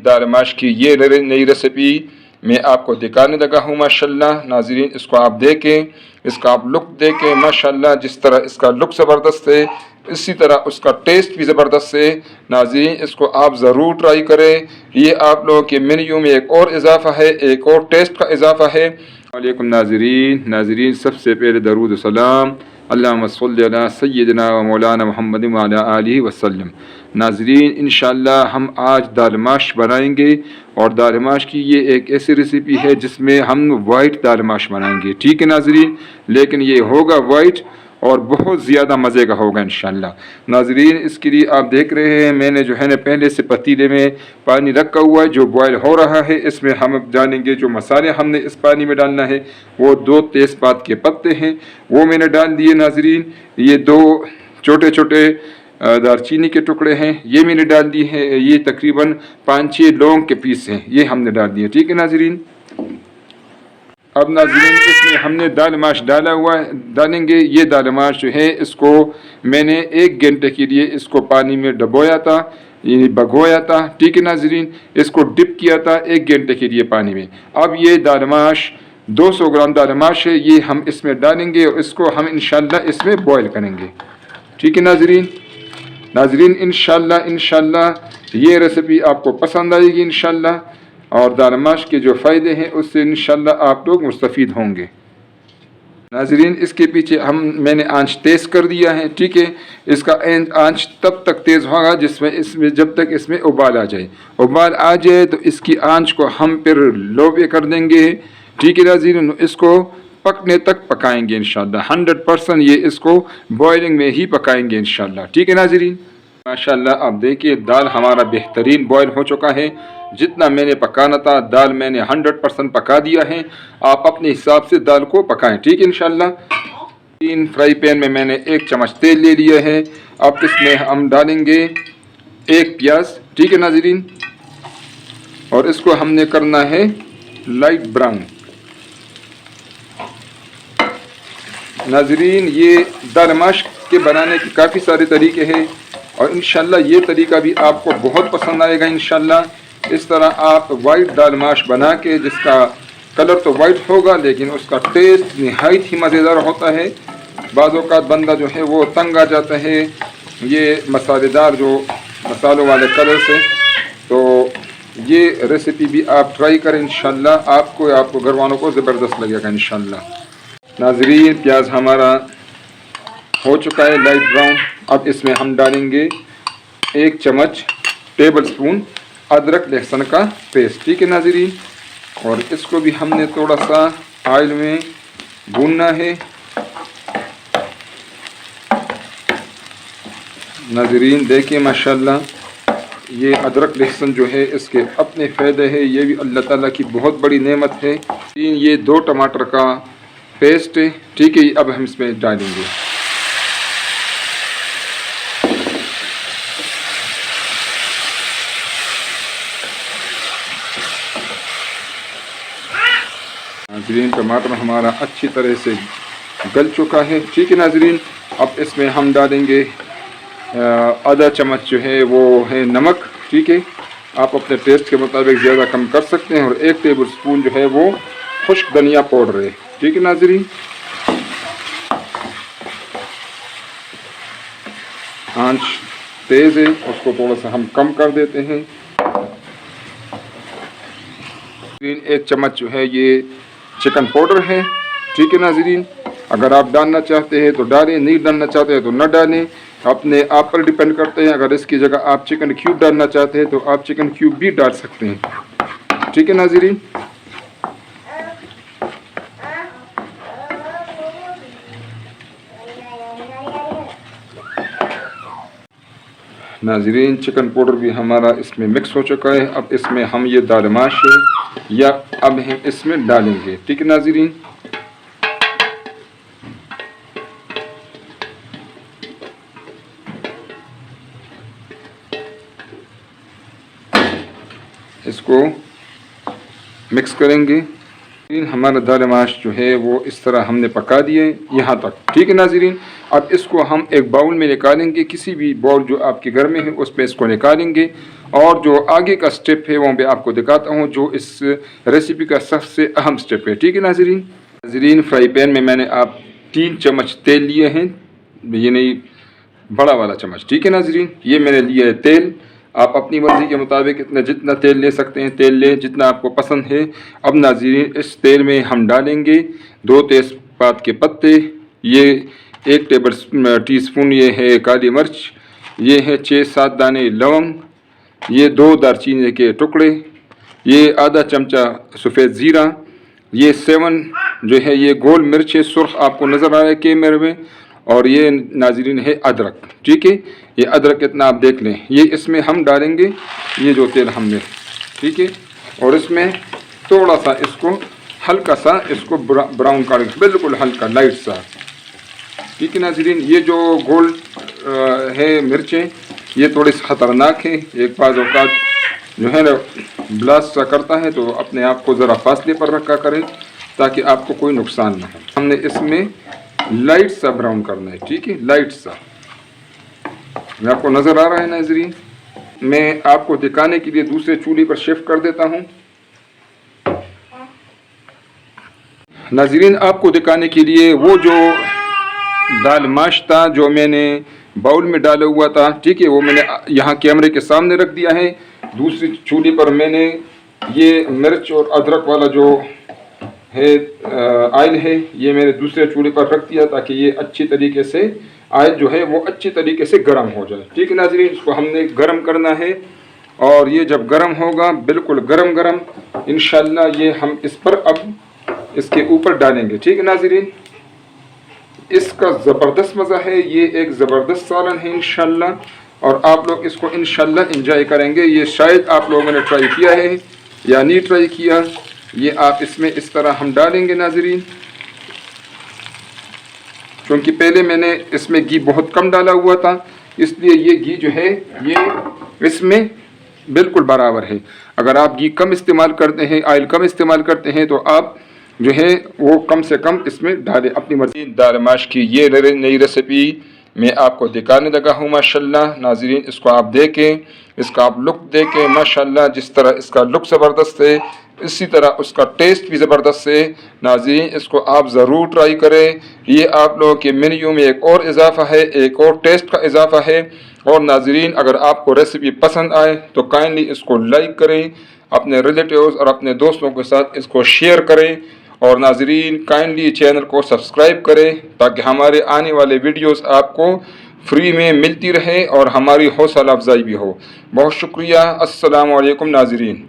दाल माश की ये नई रेसिपी मैं आपको दिखाने लगा हूँ। माशाल्लाह नाज़रीन, इसको आप देखें, इसका आप लुक देखें। माशाल्लाह जिस तरह इसका लुक ज़बरदस्त है, इसी तरह उसका टेस्ट भी ज़बरदस्त है। नाज़रीन, इसको आप ज़रूर ट्राई करें। ये आप लोगों के मेन्यू में एक और इजाफ़ा है, एक और टेस्ट का इजाफ़ा है। वालेकुम नाज़रीन, सबसे पहले दरूद सलाम अल्लाहुम्मा सल्लि अला सय्यिदिना व मौलाना मुहम्मद व अला आलिहि वसल्लम। नाज़रीन, इंशाअल्लाह हम आज दाल माश बनाएंगे, और दाल माश की ये एक ऐसी रेसिपी है जिसमें हम वाइट दाल माश बनाएंगे। ठीक है नाज़रीन, लेकिन ये होगा वाइट और बहुत ज़्यादा मज़े का होगा इंशाअल्लाह। नाज़रीन, इसके लिए आप देख रहे हैं मैंने जो है ना पहले से पतीले में पानी रखा हुआ है जो बॉयल हो रहा है। इसमें हम डालेंगे जो मसाले हमने इस पानी में डालना है, वो 2 तेज़पात के पत्ते हैं, वो मैंने डाल दिए। नाज़रीन, ये 2 छोटे छोटे दालचीनी के टुकड़े हैं, ये मैंने डाल दिए हैं। ये तकरीबन 5-6 लौंग के पीस हैं, ये हमने डाल दिए। ठीक है नाज़रीन, अब नाज़रीन इसमें हमने दाल माश डाला हुआ है, डालेंगे। ये दाल माश जो है इसको मैंने 1 घंटे के लिए इसको पानी में डबोया था, यानी भगोया था। ठीक है नाज़रीन, इसको डिप किया था 1 घंटे के लिए पानी में। अब ये दाल माश 200 ग्राम दाल माश है, ये हम इसमें डालेंगे और इसको हम इंशाअल्लाह इसमें बॉयल करेंगे। ठीक है नाज़रीन, इंशाअल्लाह ये रेसिपी आपको पसंद आएगी इंशाअल्लाह, और दाल माश के जो फ़ायदे हैं उससे इंशाअल्लाह आप लोग मुस्तफ़ीद होंगे। नाज़रीन, इसके पीछे मैंने आंच तेज़ कर दिया है। ठीक है, इसका आंच तब तक तेज़ होगा इसमें जब तक इसमें उबाल आ जाए। उबाल आ जाए तो इसकी आंच को हम फिर लो पे कर देंगे। ठीक है नाज़रीन, इसको पकने तक पकाएंगे इंशाअल्लाह। 100% ये इसको बॉयलिंग में ही पकाएंगे इंशाअल्लाह। ठीक है नाज़रीन, माशाअल्लाह आप देखिए दाल हमारा बेहतरीन बॉयल हो चुका है। जितना मैंने पकाना था दाल मैंने 100% पका दिया है। आप अपने हिसाब से दाल को पकाएं। ठीक है इंशाअल्लाह। 3 फ्राई पैन में मैंने 1 चम्मच तेल ले लिया है। अब इसमें हम डालेंगे 1 प्याज। ठीक है नाज़रीन, और इसको हमने करना है लाइट ब्राउन। नाज़रीन, ये दाल माश के बनाने के काफ़ी सारे तरीके हैं, और इंशाअल्लाह ये तरीका भी आपको बहुत पसंद आएगा इंशाअल्लाह। इस तरह आप वाइट दाल माश बना के, जिसका कलर तो वाइट होगा लेकिन उसका टेस्ट नहायत ही मज़ेदार होता है। बाज़ औक़ात बंदा जो है वो तंग आ जाता है ये मसालेदार जो मसालों वाले कलर से। तो ये रेसिपी भी आप ट्राई करें इंशाअल्लाह, आपको घर वालों को ज़बरदस्त लगेगा इंशाअल्लाह। नाज़रीन, प्याज हमारा हो चुका है लाइट ब्राउन। अब इसमें हम डालेंगे 1 चम्मच टेबल स्पून अदरक लहसुन का पेस्ट। ठीक है नाज़रीन, और इसको भी हमने थोड़ा सा ऑयल में भूनना है। नाज़रीन देखिए माशाअल्लाह ये अदरक लहसुन जो है इसके अपने फ़ायदे हैं, ये भी अल्लाह ताला की बहुत बड़ी नेमत है। ये 2 टमाटर का पेस्ट है। ठीक है, अब हम इसमें डालेंगे। नाज़रीन, टमाटर हमारा अच्छी तरह से गल चुका है। ठीक है नाज़रीन, अब इसमें हम डालेंगे आधा चम्मच जो है वो है नमक। ठीक है, आप अपने टेस्ट के मुताबिक ज़्यादा कम कर सकते हैं, और 1 टेबल स्पून जो है वो खुश्क धनिया पाउडर है। ठीक है नाज़रीन, आंच तेज़ है, उसको थोड़ा सा हम कम कर देते हैं। 1 चम्मच जो है ये चिकन पाउडर है। ठीक है नाज़रीन, अगर आप डालना चाहते हैं तो डालें, नहीं डालना चाहते हैं तो न डालें, अपने आप पर डिपेंड करते हैं। अगर इसकी जगह आप चिकन क्यूब डालना चाहते हैं तो आप चिकन क्यूब भी डाल सकते हैं। ठीक है नाज़रीन, नाज़रीन चिकन पाउडर भी हमारा इसमें मिक्स हो चुका है। अब इसमें हम ये दाल माश है या अब हम इसमें डालेंगे। ठीक है नाज़रीन, इसको मिक्स करेंगे। हमारा दाल माश जो है वो इस तरह हमने पका दिए यहाँ तक। ठीक है नाज़रीन, अब इसको हम एक बाउल में निकालेंगे, किसी भी बाउल जो आपके घर में है उस पर इसको निकालेंगे, اور جو آگے کا سٹیپ ہے وہ میں آپ کو دکھاتا ہوں، جو اس ریسیپی کا سب سے اہم سٹیپ ہے، ٹھیک ہے ناظرین فرائی پین میں نے آپ 3 چمچ تیل لیے ہیں، یہ نہیں بڑا والا چمچ، ٹھیک ہے ناظرین، یہ میں نے لیا ہے تیل۔ آپ اپنی مرضی کے مطابق جتنا تیل لے سکتے ہیں تیل لیں جتنا آپ کو پسند ہے۔ اب ناظرین اس تیل میں ہم ڈالیں گے 2 تیز پات کے پتے، یہ 1 ٹی اسپون یہ ہے کالی مرچ، یہ ہے 6-7 دانے لونگ، یہ 2 دارچینے کے ٹکڑے، یہ آدھا چمچہ سفید زیرہ، یہ 7 جو ہے یہ گول مرچ ہے سرخ، آپ کو نظر آ رہا ہے کیمرے میں، اور یہ ناظرین ہے ادرک، ٹھیک ہے، یہ ادرک کتنا آپ دیکھ لیں، یہ اس میں ہم ڈالیں گے یہ جو تیل ہم نے، ٹھیک ہے، اور اس میں تھوڑا سا اس کو ہلکا سا اس کو براؤن کر کے، بالکل ہلکا لائٹ سا، ٹھیک ہے ناظرین۔ یہ جو گول ہے مرچیں یہ تھوڑی سی خطرناک ہے، ایک بعض اوقات جو ہے نا بلاسٹ سا کرتا ہے، تو اپنے آپ کو ذرا فاصلے پر رکھا کریں تاکہ آپ کو کوئی نقصان نہ ہو۔ ہم نے اس میں لائٹ سا براؤن کرنا ہے، ٹھیک ہے، لائٹ سا، میں آپ کو نظر آ رہا ہے ناظرین۔ میں آپ کو دکھانے کے لیے دوسرے چولہے پر شفٹ کر دیتا ہوں۔ ناظرین آپ کو دکھانے کے لیے وہ جو دال ماش تھا جو میں نے باؤل میں ڈالا ہوا تھا، ٹھیک ہے، وہ میں نے یہاں کیمرے کے سامنے رکھ دیا ہے۔ دوسری چولہے پر میں نے یہ مرچ اور ادرک والا جو ہے آئل ہے یہ میں نے دوسرے چولہے پر رکھ دیا تاکہ یہ اچھی طریقے سے آئل جو ہے وہ اچھی طریقے سے گرم ہو جائے، ٹھیک ہے ناظرین۔ اس کو ہم نے گرم کرنا ہے، اور یہ جب گرم ہوگا بالکل گرم گرم انشاءاللہ یہ ہم اس پر اب اس کے اوپر ڈالیں گے، ٹھیک ہے ناظرین۔ اس کا زبردست مزہ ہے، یہ ایک زبردست سالن ہے انشاءاللہ، اور آپ لوگ اس کو انشاءاللہ انجوائے کریں گے۔ یہ شاید آپ لوگوں نے ٹرائی کیا ہے یا نہیں ٹرائی کیا، یہ آپ اس میں اس طرح ہم ڈالیں گے ناظرین، کیونکہ پہلے میں نے اس میں گھی بہت کم ڈالا ہوا تھا، اس لیے یہ گھی جو ہے یہ اس میں بالکل برابر ہے۔ اگر آپ گھی کم استعمال کرتے ہیں، آئل کم استعمال کرتے ہیں، تو آپ جو ہے وہ کم سے کم اس میں ڈالیں، اپنی مرضی۔ دال ماش کی یہ نئی ریسیپی میں آپ کو دکھانے لگا ہوں ماشاءاللہ ناظرین، اس کو آپ دیکھیں، اس کا آپ لک دیکھیں ماشاءاللہ، جس طرح اس کا لک زبردست ہے اسی طرح اس کا ٹیسٹ بھی زبردست ہے ناظرین، اس کو آپ ضرور ٹرائی کریں۔ یہ آپ لوگوں کے مینیو میں ایک اور اضافہ ہے، ایک اور ٹیسٹ کا اضافہ ہے۔ اور ناظرین اگر آپ کو ریسیپی پسند آئے تو کائنڈلی اس کو لائک کریں، اپنے ریلیٹیوز اور اپنے دوستوں کے ساتھ اس کو شیئر کریں، اور ناظرین کائنڈلی چینل کو سبسکرائب کریں تاکہ ہمارے آنے والے ویڈیوز آپ کو فری میں ملتی رہے اور ہماری حوصلہ افزائی بھی ہو۔ بہت شکریہ، السلام علیکم ناظرین۔